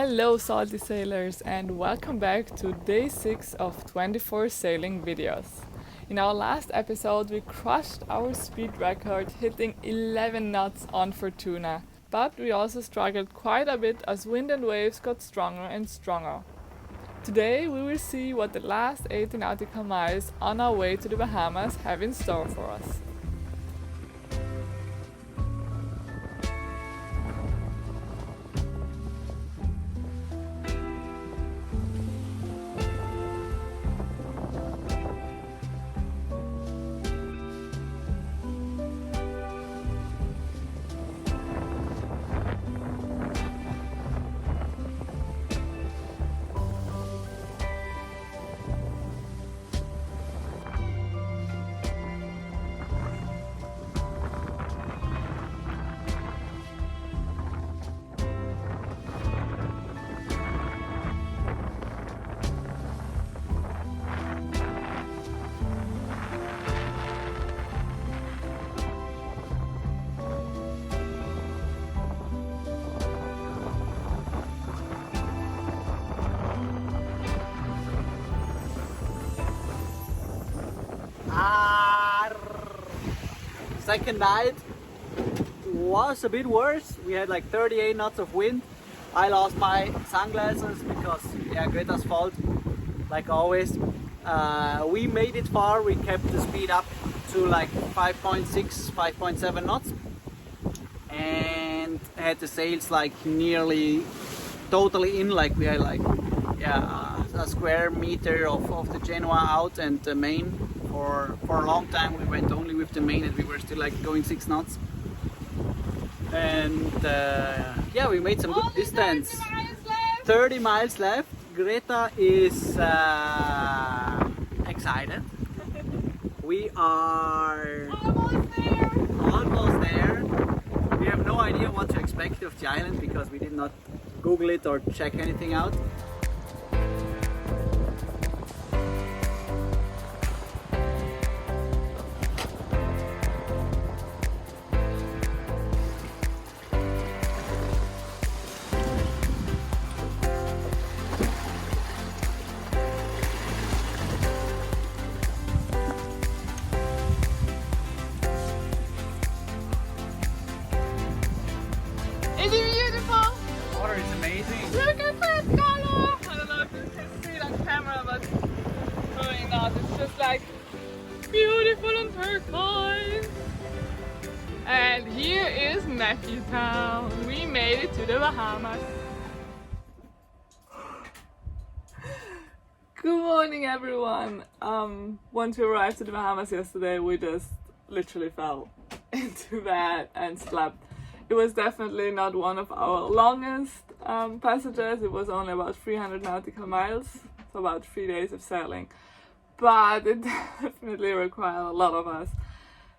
Hello salty sailors and welcome back to day 6 of 24 sailing videos. In our last episode we crushed our speed record hitting 11 knots on Fortuna, but we also struggled quite a bit as wind and waves got stronger and stronger. Today we will see what the last 80 nautical miles on our way to the Bahamas have in store for us. Second night was a bit worse. We had like 38 knots of wind. I lost my sunglasses because Greta's fault, like always. We made it far. We kept the speed up to like 5.6, 5.7 knots and had the sails like nearly totally in, like we had like a square meter of the Genoa out and the main. For a long time we went only with the main and we were still like going 6 knots. And we made some good distance. 30 miles left. Greta is excited. We are almost there. We have no idea what to expect of the island because we did not Google it or check anything out. Is it beautiful? The water is amazing. Look at that color! I don't know if you can see it on camera, but probably not. It's just like beautiful and turquoise. And here is Matthew Town. We made it to the Bahamas. Good morning, everyone. Once we arrived to the Bahamas yesterday, we just literally fell into bed and slept. It was definitely not one of our longest passages. It was only about 300 nautical miles, so about 3 days of sailing. But it definitely required a lot of us.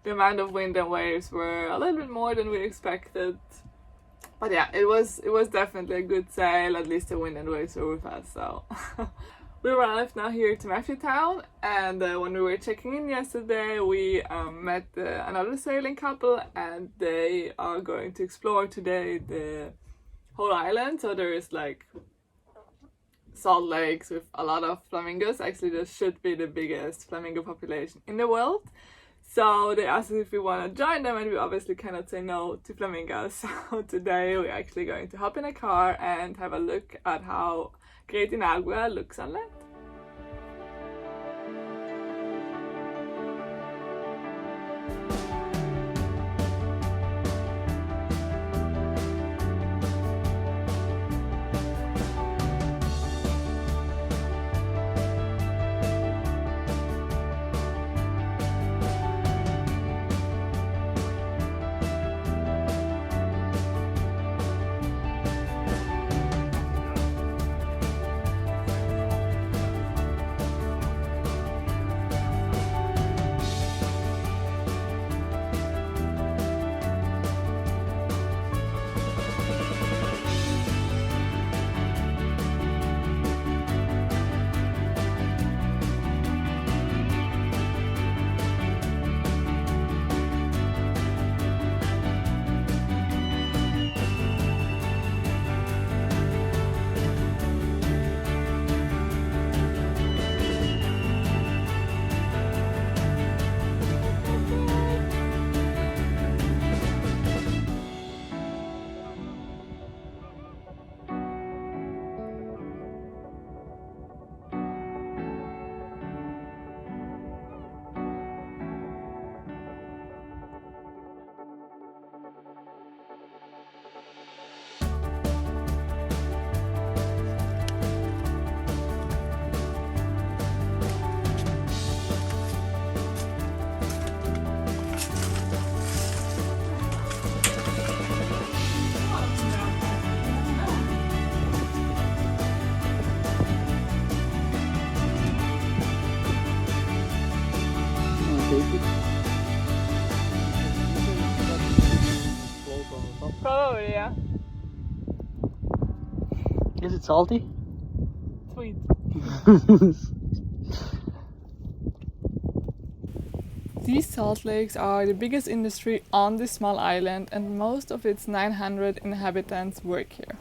The amount of wind and waves were a little bit more than we expected. But yeah, it was definitely a good sail. At least the wind and waves were with us. So we arrived now here to Matthew Town, and when we were checking in yesterday we met another sailing couple, and they are going to explore today the whole island. So there is like salt lakes with a lot of flamingos. Actually, there should be the biggest flamingo population in the world. So they asked us if we want to join them, and we obviously cannot say no to flamingos. So today we're actually going to hop in a car and have a look at how Great Inagua looks on land. Probably, yeah. Is it salty? Sweet. These salt lakes are the biggest industry on this small island, and most of its 900 inhabitants work here.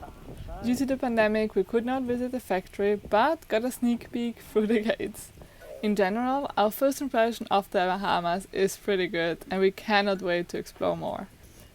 Due to the pandemic, we could not visit the factory, but got a sneak peek through the gates. In general, our first impression of the Bahamas is pretty good, and we cannot wait to explore more.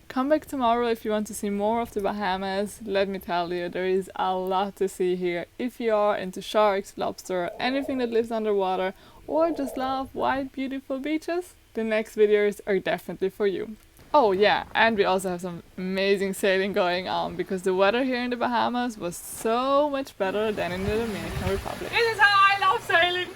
Come back tomorrow if you want to see more of the Bahamas. Let me tell you, there is a lot to see here. If you are into sharks, lobster, anything that lives underwater, or just love white, beautiful beaches, the next videos are definitely for you. Oh yeah, and we also have some amazing sailing going on, because the weather here in the Bahamas was so much better than in the Dominican Republic. This is how I love sailing!